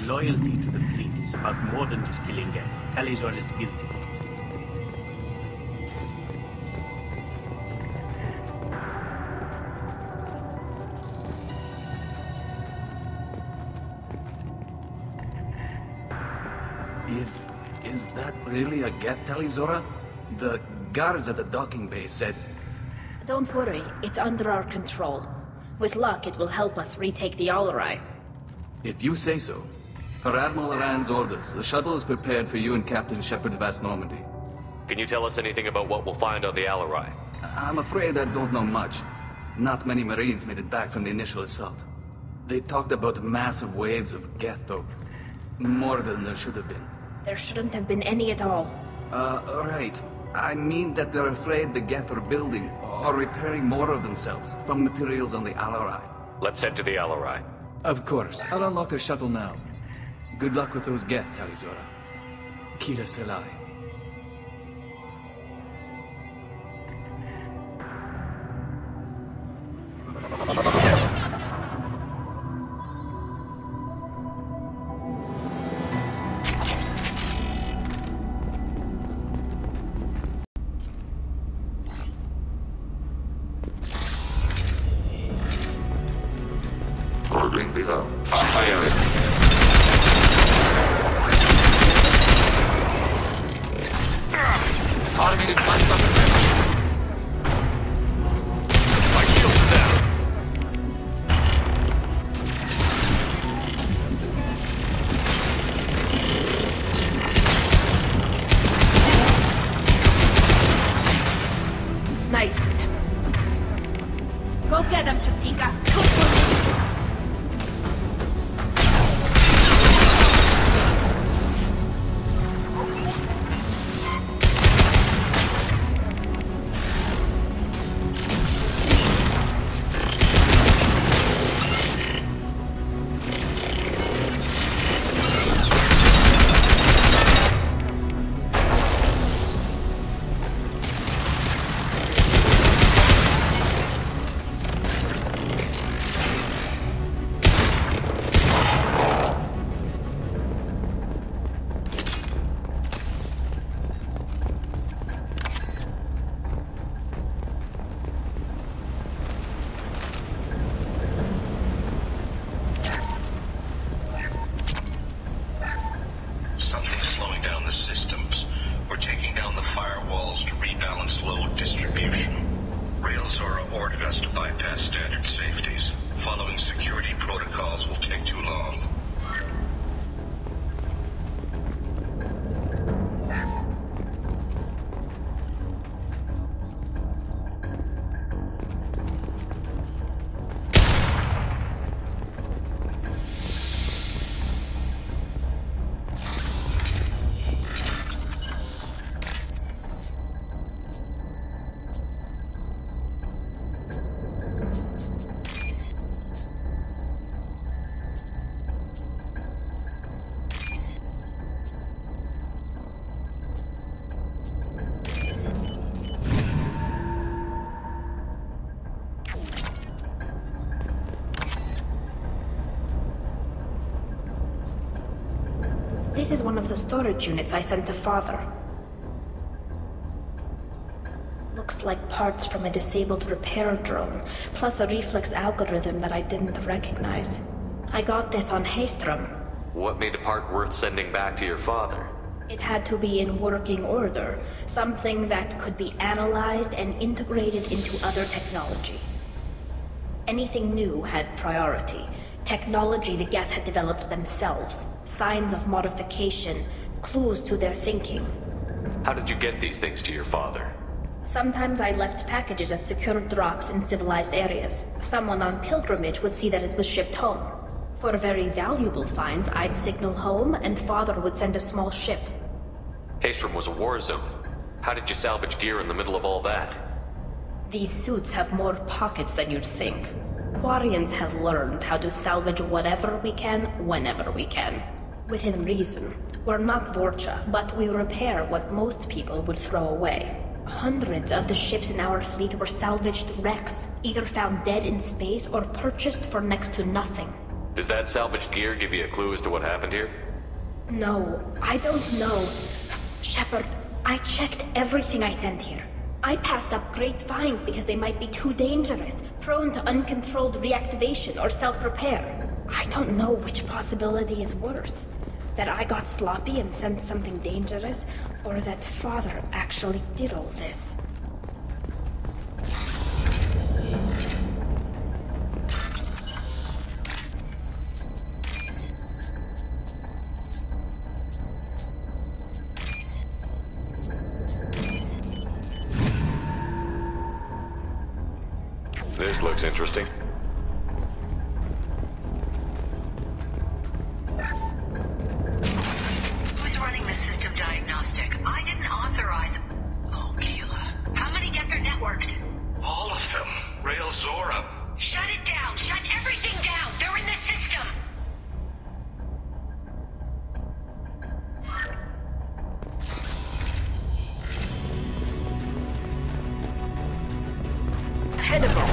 Loyalty to the fleet is about more than just killing Geth. Tali'Zorah is guilty. Is that really a Geth, Tali'Zorah? The guards at the docking bay said... Don't worry, it's under our control. With luck, it will help us retake the Alarai. If you say so. Per Admiral Aran's orders, the shuttle is prepared for you and Captain Shepard Vast Normandy. Can you tell us anything about what we'll find on the Alarai? I'm afraid I don't know much. Not many Marines made it back from the initial assault. They talked about massive waves of Geth, though. More than there should have been. There shouldn't have been any at all. Right. I mean that they're afraid the Geth are building or repairing more of themselves from materials on the Alarai. Let's head to the Alarai. Of course. I'll unlock the shuttle now. Good luck with those Geth, Tali'Zorah. Kira Selai. Ordering below. Fire. Automated flash button. My shields are down. Nice. Go get them, Chatika. This is one of the storage units I sent to Father. Looks like parts from a disabled repair drone, plus a reflex algorithm that I didn't recognize. I got this on Haestrom. What made a part worth sending back to your father? It had to be in working order, something that could be analyzed and integrated into other technology. Anything new had priority. Technology the Geth had developed themselves, signs of modification, clues to their thinking. How did you get these things to your father? Sometimes I left packages at secured drops in civilized areas. Someone on pilgrimage would see that it was shipped home. For very valuable finds, I'd signal home, and Father would send a small ship. Haestrom was a war zone. How did you salvage gear in the middle of all that? These suits have more pockets than you'd think. Quarians have learned how to salvage whatever we can, whenever we can. Within reason. We're not Vorcha, but we repair what most people would throw away. Hundreds of the ships in our fleet were salvaged wrecks, either found dead in space or purchased for next to nothing. Does that salvaged gear give you a clue as to what happened here? No, I don't know. Shepard, I checked everything I sent here. I passed up great finds because they might be too dangerous, prone to uncontrolled reactivation or self-repair. I don't know which possibility is worse. That I got sloppy and sent something dangerous, or that Father actually did all this. This looks interesting. Who's running the system diagnostic? I didn't authorize... Oh, Keela. How many get their networked? All of them. Tali'Zorah. Shut it down! Shut everything down! They're in the system! Ahead of us.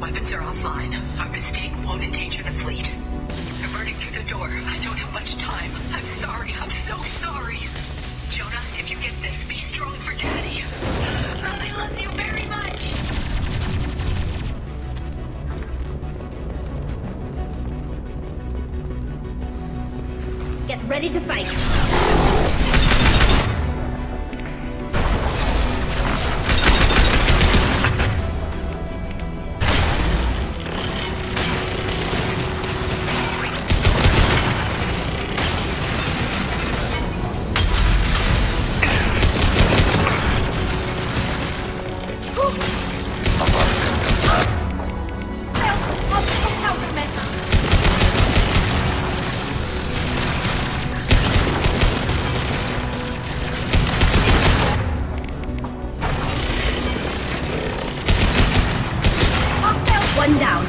Weapons are offline. Our mistake won't endanger the fleet. They're burning through the door. I don't have much time. I'm sorry. I'm so sorry. Jonah, if you get this, be strong for Daddy. Mommy loves you very much. Get ready to fight. One down.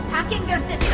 Hacking their system.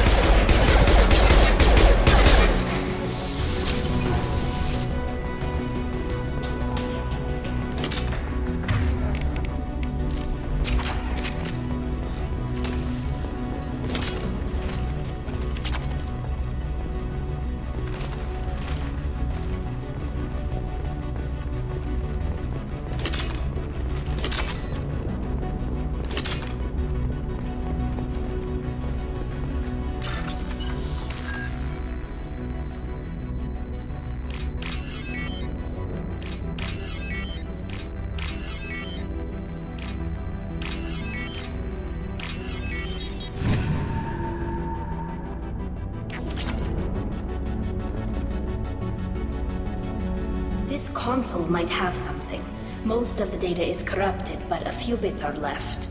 This console might have something. Most of the data is corrupted, but a few bits are left.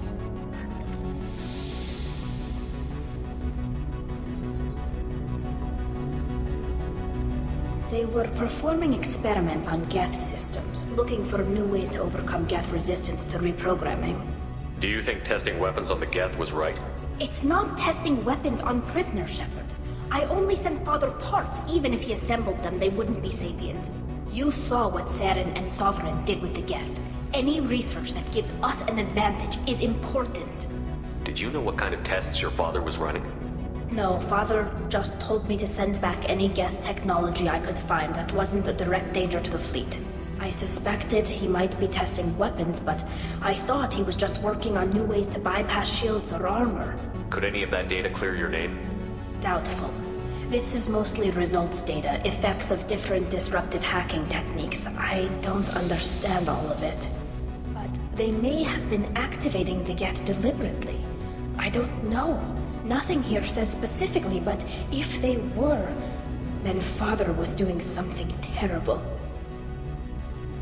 They were performing experiments on Geth systems, looking for new ways to overcome Geth resistance to reprogramming. Do you think testing weapons on the Geth was right? It's not testing weapons on prisoners, Shepard. I only sent Father parts. Even if he assembled them, they wouldn't be sapient. You saw what Saren and Sovereign did with the Geth. Any research that gives us an advantage is important. Did you know what kind of tests your father was running? No, Father just told me to send back any Geth technology I could find that wasn't a direct danger to the fleet. I suspected he might be testing weapons, but I thought he was just working on new ways to bypass shields or armor. Could any of that data clear your name? Doubtful. This is mostly results data, effects of different disruptive hacking techniques. I don't understand all of it. But they may have been activating the Geth deliberately. I don't know. Nothing here says specifically, but if they were, then Father was doing something terrible.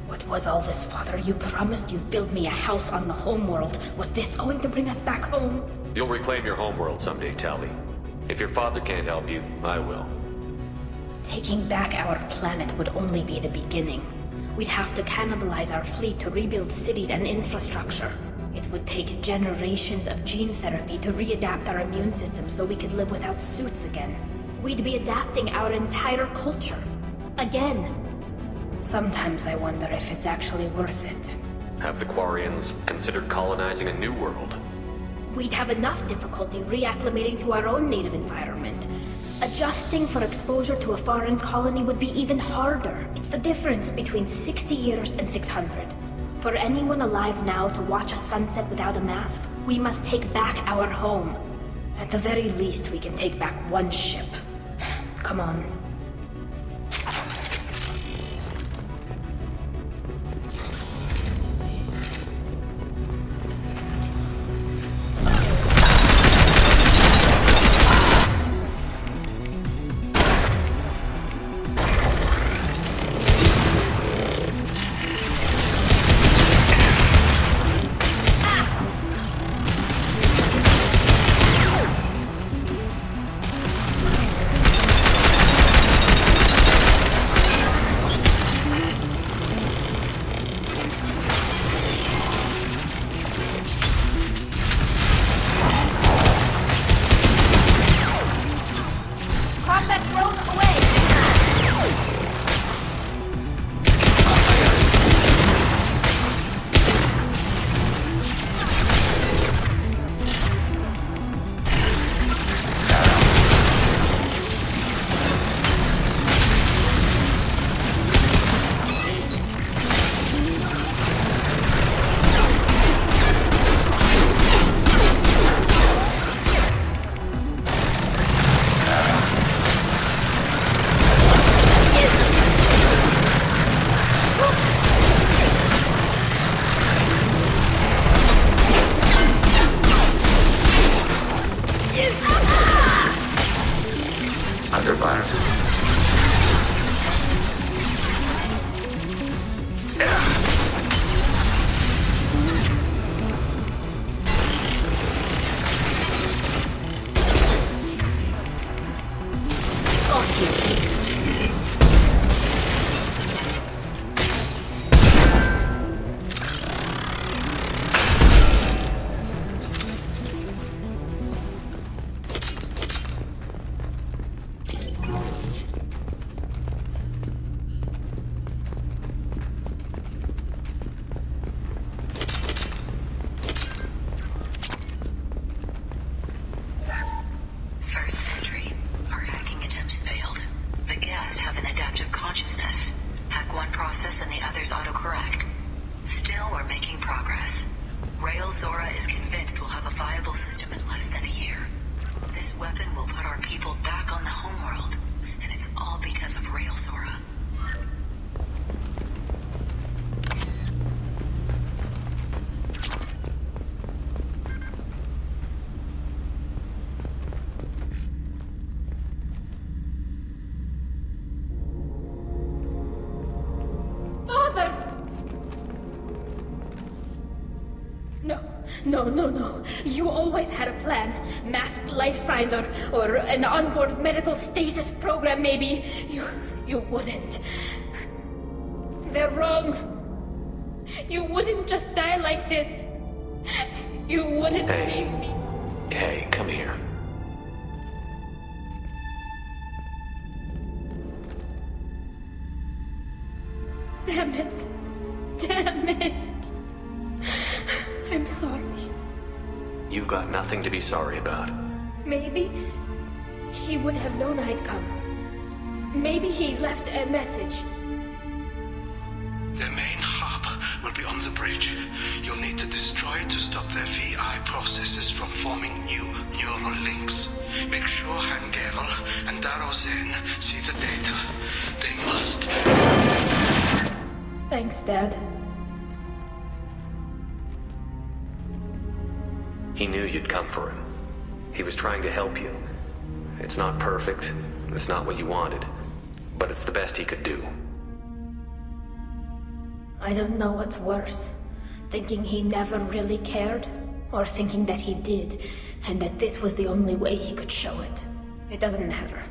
What was all this, Father? You promised you'd build me a house on the homeworld. Was this going to bring us back home? You'll reclaim your homeworld someday, Tali. If your father can't help you, I will. Taking back our planet would only be the beginning. We'd have to cannibalize our fleet to rebuild cities and infrastructure. It would take generations of gene therapy to readapt our immune system so we could live without suits again. We'd be adapting our entire culture. Again. Sometimes I wonder if it's actually worth it. Have the Quarians considered colonizing a new world? We'd have enough difficulty reacclimating to our own native environment. Adjusting for exposure to a foreign colony would be even harder. It's the difference between 60 years and 600. For anyone alive now to watch a sunset without a mask, we must take back our home. At the very least, we can take back one ship. Come on. Tali'Zorah is convinced we'll have a viable system in less than a year. This weapon will put our people back on the homeworld, and it's all because of Tali'Zorah. No. You always had a plan. Masked life signs or an onboard medical stasis program, maybe. You wouldn't. They're wrong. You wouldn't just die like this. You wouldn't leave me. Hey, come here. Damn it. I'm sorry. You've got nothing to be sorry about. Maybe he would have known I'd come. Maybe he left a message. Their main hub will be on the bridge. You'll need to destroy it to stop their VI processes from forming new neural links. Make sure Hangerl and Darozen see the data. They must. Thanks, Dad. He knew you'd come for him. He was trying to help you. It's not perfect. It's not what you wanted. But it's the best he could do. I don't know what's worse. Thinking he never really cared, or thinking that he did, and that this was the only way he could show it. It doesn't matter.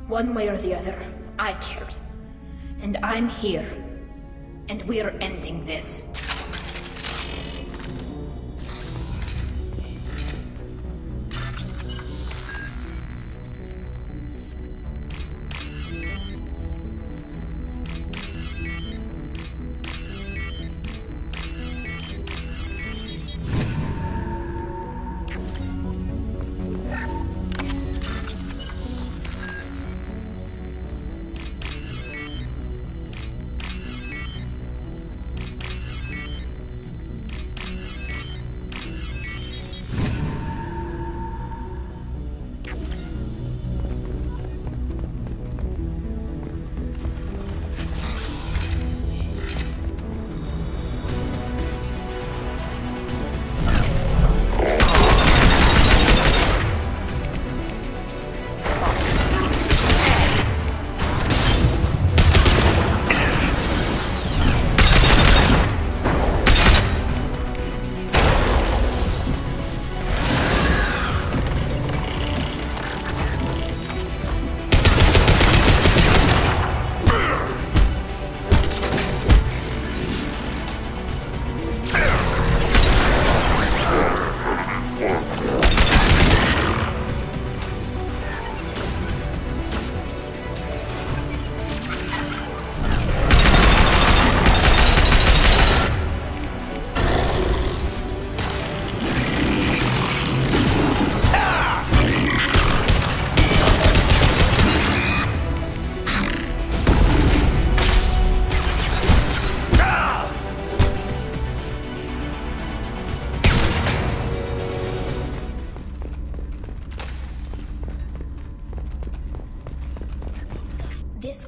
One way or the other, I cared. And I'm here. And we're ending this.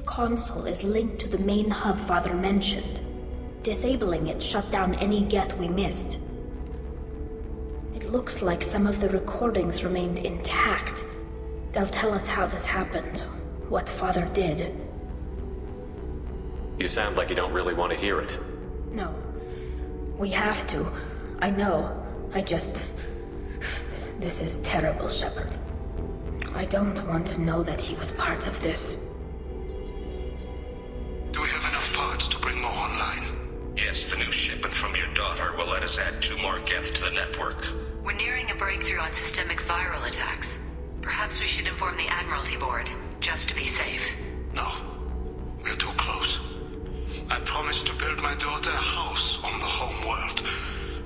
Console is linked to the main hub Father mentioned. Disabling it shut down any Geth we missed. It looks like some of the recordings remained intact. They'll tell us how this happened, what Father did. You sound like you don't really want to hear it. No. We have to. I know. This is terrible, Shepard. I don't want to know that he was part of this. Do we have enough parts to bring more online? Yes, the new shipment from your daughter will let us add 2 more Geth to the network. We're nearing a breakthrough on systemic viral attacks. Perhaps we should inform the Admiralty Board, just to be safe. No. We're too close. I promised to build my daughter a house on the home world.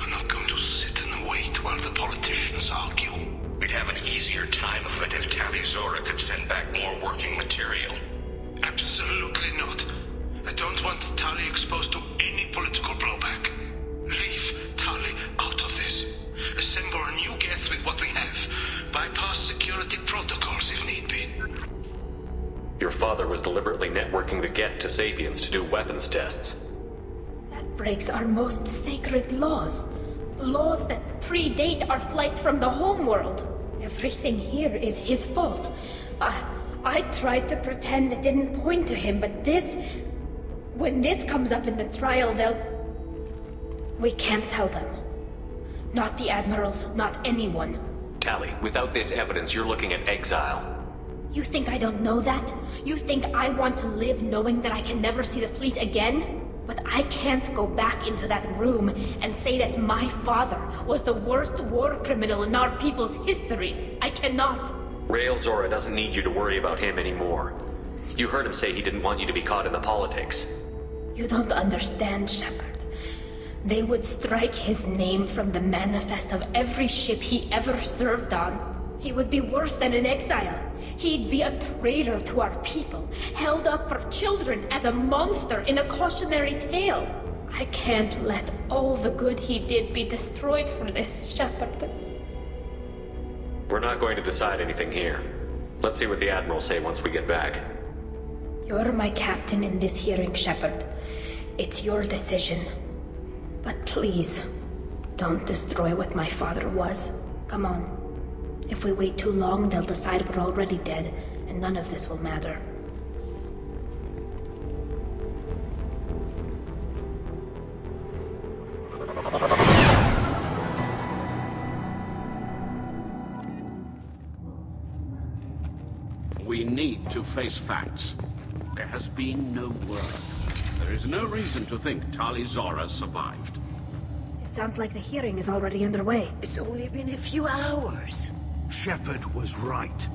I'm not going to sit and wait while the politicians argue. We'd have an easier time of it if Tali'Zorah could send back more working material. Absolutely not. I don't want Tali exposed to any political blowback. Leave Tali out of this. Assemble a new Geth with what we have. Bypass security protocols if need be. Your father was deliberately networking the Geth to Sapiens to do weapons tests. That breaks our most sacred laws. Laws that predate our flight from the homeworld. Everything here is his fault. I tried to pretend it didn't point to him, but this... When this comes up in the trial, we can't tell them. Not the admirals, not anyone. Tali, without this evidence, you're looking at exile. You think I don't know that? You think I want to live knowing that I can never see the fleet again? But I can't go back into that room and say that my father was the worst war criminal in our people's history. I cannot. Tali'Zorah doesn't need you to worry about him anymore. You heard him say he didn't want you to be caught in the politics. You don't understand, Shepard. They would strike his name from the manifest of every ship he ever served on. He would be worse than an exile. He'd be a traitor to our people, held up for children as a monster in a cautionary tale. I can't let all the good he did be destroyed for this, Shepard. We're not going to decide anything here. Let's see what the Admirals say once we get back. You're my captain in this hearing, Shepard. It's your decision. But please, don't destroy what my father was. Come on. If we wait too long, they'll decide we're already dead, and none of this will matter. We need to face facts. There has been no word. There is no reason to think Tali'Zorah survived. It sounds like the hearing is already underway. It's only been a few hours. Shepard was right.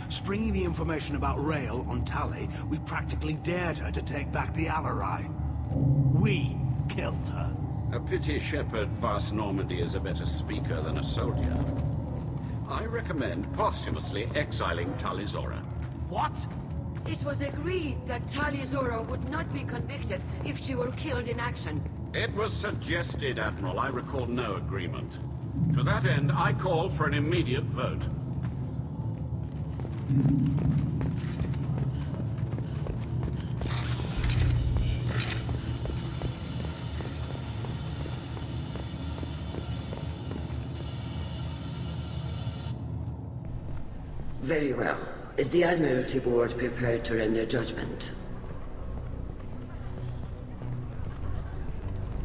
Springing the information about Rael on Tali, we practically dared her to take back the Alarai. We killed her. A pity Shepard vast Normandy is a better speaker than a soldier. I recommend posthumously exiling Tali'Zorah. What? It was agreed that Tali'Zorah would not be convicted if she were killed in action. It was suggested, Admiral. I recall no agreement. To that end, I call for an immediate vote. Very well. Is the Admiralty Board prepared to render judgment?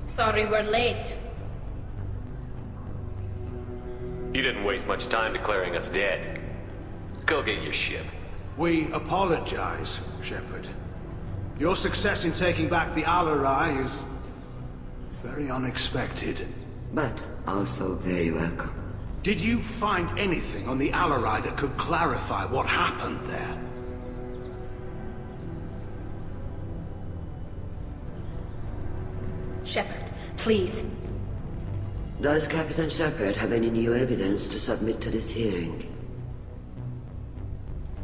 Sorry we're late. You didn't waste much time declaring us dead. Go get your ship. We apologize, Shepard. Your success in taking back the Alarai is very unexpected. But also very welcome. Did you find anything on the Alarai that could clarify what happened there? Shepard, please. Does Captain Shepard have any new evidence to submit to this hearing?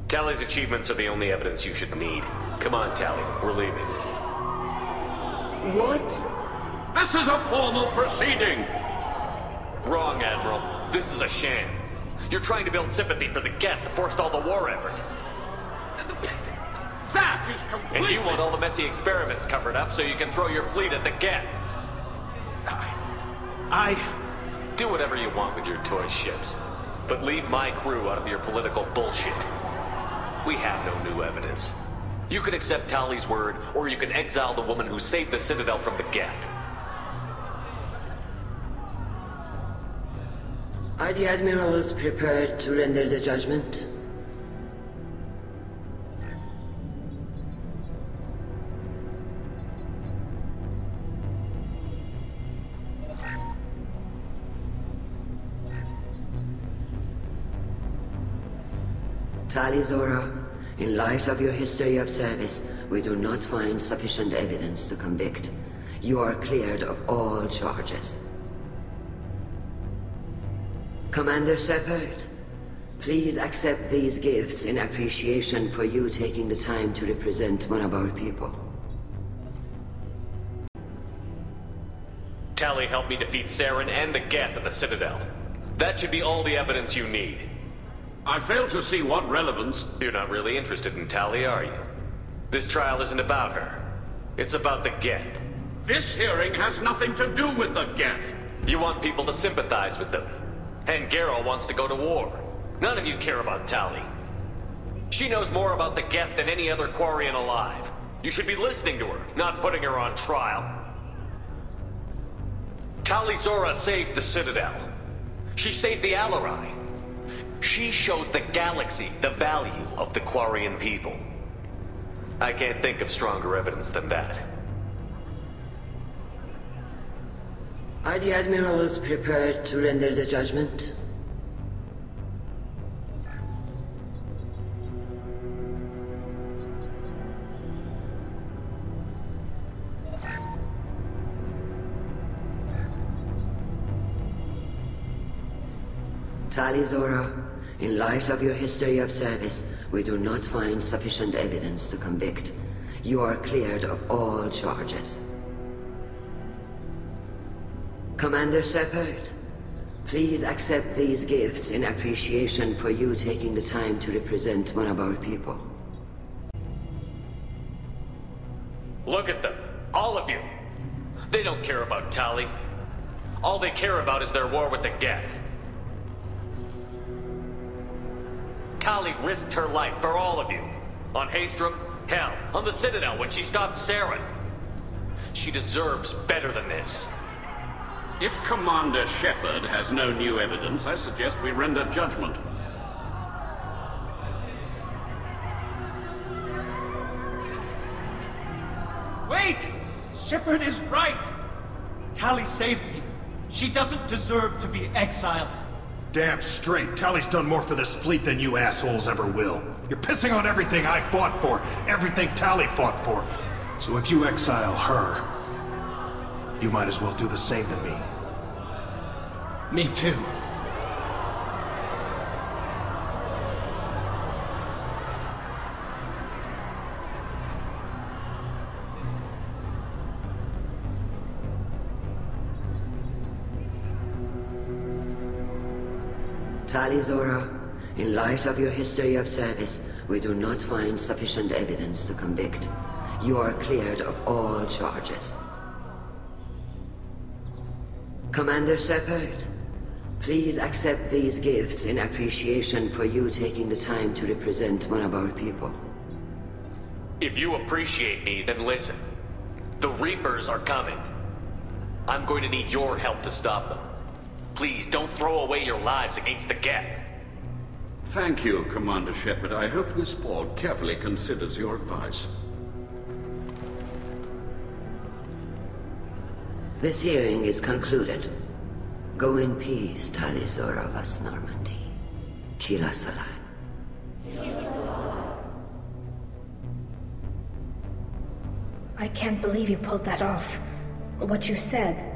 Tali's achievements are the only evidence you should need. Come on, Tali. We're leaving. What? This is a formal proceeding! Wrong, Admiral. This is a sham. You're trying to build sympathy for the Geth to forestall the war effort. That is completely... And you want all the messy experiments covered up so you can throw your fleet at the Geth. Do whatever you want with your toy ships, but leave my crew out of your political bullshit. We have no new evidence. You can accept Tali's word, or you can exile the woman who saved the Citadel from the Geth. Are the Admirals prepared to render the judgment? Tali'Zorah, in light of your history of service, we do not find sufficient evidence to convict. You are cleared of all charges. Commander Shepard, please accept these gifts in appreciation for you taking the time to represent one of our people. Tali helped me defeat Saren and the Geth at the Citadel. That should be all the evidence you need. I fail to see what relevance... You're not really interested in Tali, are you? This trial isn't about her. It's about the Geth. This hearing has nothing to do with the Geth. You want people to sympathize with them. And Garrow wants to go to war. None of you care about Tali. She knows more about the Geth than any other Quarian alive. You should be listening to her, not putting her on trial. Tali'Zorah saved the Citadel. She saved the Alarai. She showed the galaxy the value of the Quarian people. I can't think of stronger evidence than that. Are the Admirals prepared to render the judgment? Tali'Zorah, in light of your history of service, we do not find sufficient evidence to convict. You are cleared of all charges. Commander Shepard, please accept these gifts in appreciation for you taking the time to represent one of our people. Look at them. All of you. They don't care about Tali. All they care about is their war with the Geth. Tali risked her life for all of you. On Haestrom, hell, on the Citadel when she stopped Saren. She deserves better than this. If Commander Shepard has no new evidence, I suggest we render judgment. Wait! Shepard is right! Tali saved me. She doesn't deserve to be exiled. Damn straight. Tali's done more for this fleet than you assholes ever will. You're pissing on everything I fought for, everything Tali fought for. So if you exile her, you might as well do the same to me. Me too. Tali'Zorah, in light of your history of service, we do not find sufficient evidence to convict. You are cleared of all charges. Commander Shepard, please accept these gifts in appreciation for you taking the time to represent one of our people. If you appreciate me, then listen. The Reapers are coming. I'm going to need your help to stop them. Please don't throw away your lives against the Geth. Thank you, Commander Shepard. I hope this board carefully considers your advice. This hearing is concluded. Go in peace, Tali'Zorah vas Normandy. Kila Salah. I can't believe you pulled that off. What you said.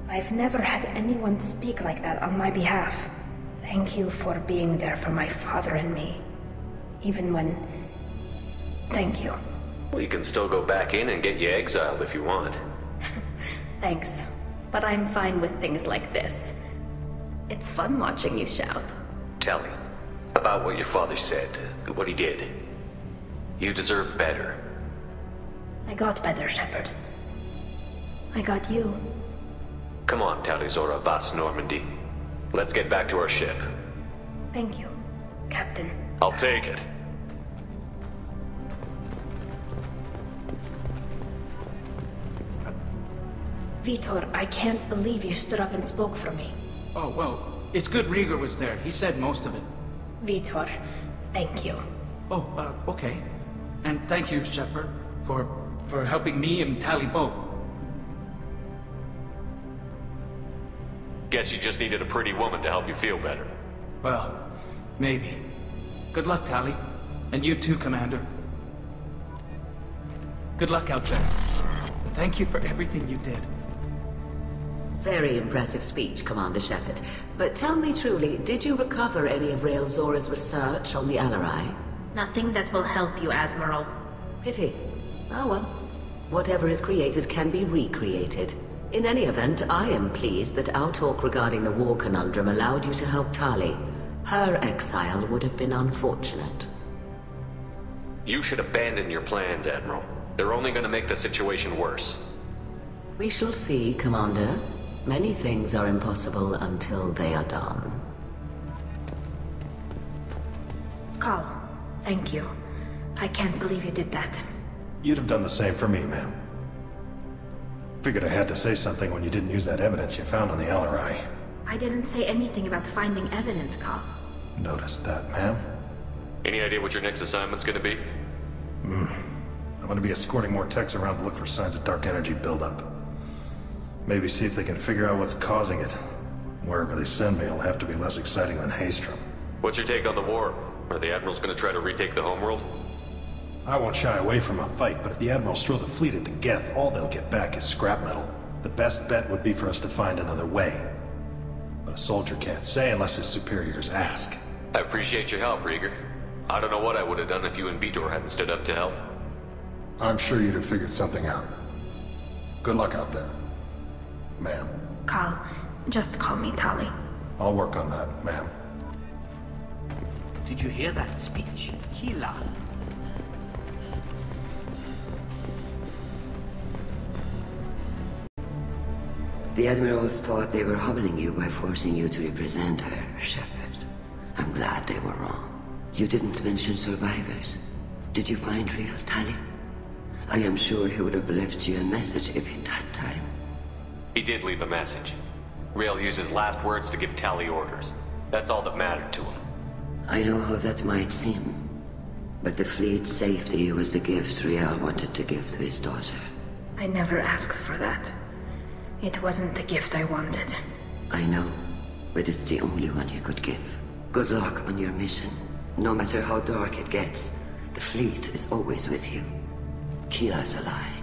I've never had anyone speak like that on my behalf. Thank you for being there for my father and me. Even when... Thank you. Well, you can still go back in and get you exiled if you want. Thanks. But I'm fine with things like this. It's fun watching you shout. Tell me about what your father said, what he did. You deserve better. I got better, Shepard. I got you. Come on, Tali'Zorah vas Normandy. Let's get back to our ship. Thank you, Captain. I'll take it. Vitor, I can't believe you stood up and spoke for me. Oh, well, it's good Rieger was there. He said most of it. Vitor, thank you. Oh, okay. And thank you, Shepard, for helping me and Tali both. Guess you just needed a pretty woman to help you feel better. Well, maybe. Good luck, Tali. And you too, Commander. Good luck out there. Thank you for everything you did. Very impressive speech, Commander Shepard. But tell me truly, did you recover any of Rael Zora's research on the Alarai? Nothing that will help you, Admiral. Pity. Oh well. Whatever is created can be recreated. In any event, I am pleased that our talk regarding the war conundrum allowed you to help Tali. Her exile would have been unfortunate. You should abandon your plans, Admiral. They're only going to make the situation worse. We shall see, Commander. Many things are impossible until they are done. Carl, thank you. I can't believe you did that. You'd have done the same for me, ma'am. Figured I had to say something when you didn't use that evidence you found on the Alarai. I didn't say anything about finding evidence, Carl. Noticed that, ma'am. Any idea what your next assignment's gonna be? I'm gonna be escorting more techs around to look for signs of dark energy buildup. Maybe see if they can figure out what's causing it. Wherever they send me, it'll have to be less exciting than Haestrom. What's your take on the war? Are the Admirals gonna try to retake the homeworld? I won't shy away from a fight, but if the Admirals throw the fleet at the Geth, all they'll get back is scrap metal. The best bet would be for us to find another way. But A soldier can't say unless his superiors ask. I appreciate your help, Rieger. I don't know what I would have done if you and Vitor hadn't stood up to help. I'm sure you'd have figured something out. Good luck out there, ma'am. Carl, just call me Tali. I'll work on that, ma'am. Did you hear that speech? Hila. The Admirals thought they were humbling you by forcing you to represent her, Shepard. I'm glad they were wrong. You didn't mention survivors. Did you find real Tali? I am sure he would have left you a message if he'd had time. He did leave a message. Rael used his last words to give Tali orders. That's all that mattered to him. I know how that might seem, but the fleet's safety was the gift Rael wanted to give to his daughter. I never asked for that. It wasn't the gift I wanted. I know, but it's the only one you could give. Good luck on your mission. No matter how dark it gets, the fleet is always with you. Keela's alive.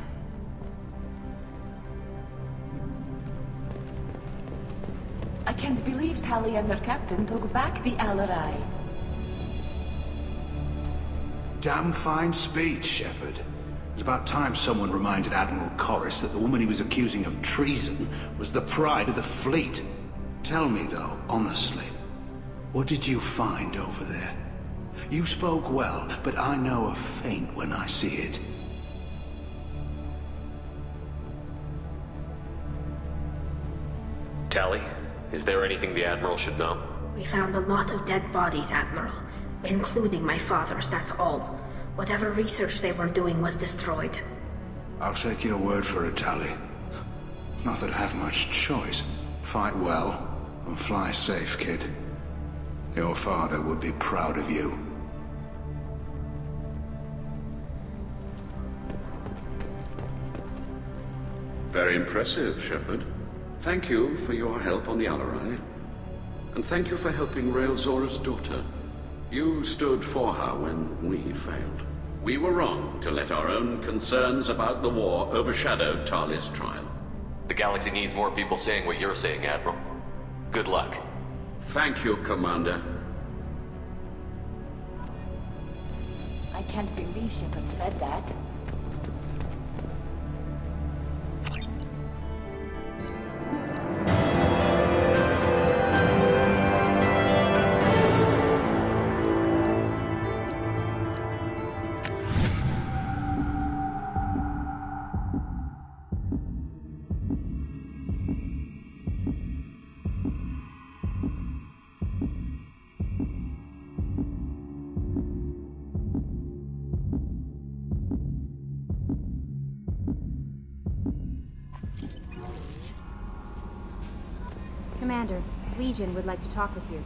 I can't believe Tali and their captain took back the Alarai. Damn fine speech, Shepard. It's about time someone reminded Admiral Corris that the woman he was accusing of treason was the pride of the fleet. Tell me, though, honestly, what did you find over there? You spoke well, but I know a feint when I see it. Tali, is there anything the Admiral should know? We found a lot of dead bodies, Admiral. Including my father's, that's all. Whatever research they were doing was destroyed. I'll take your word for it, Tali. Not that I have much choice. Fight well, and fly safe, kid. Your father would be proud of you. Very impressive, Shepard. Thank you for your help on the Alarai. And thank you for helping Rael Zora's daughter. You stood for her when we failed. We were wrong to let our own concerns about the war overshadow Tali's trial. The galaxy needs more people saying what you're saying, Admiral. Good luck. Thank you, Commander. I can't believe Shepard said that. Commander, Legion would like to talk with you.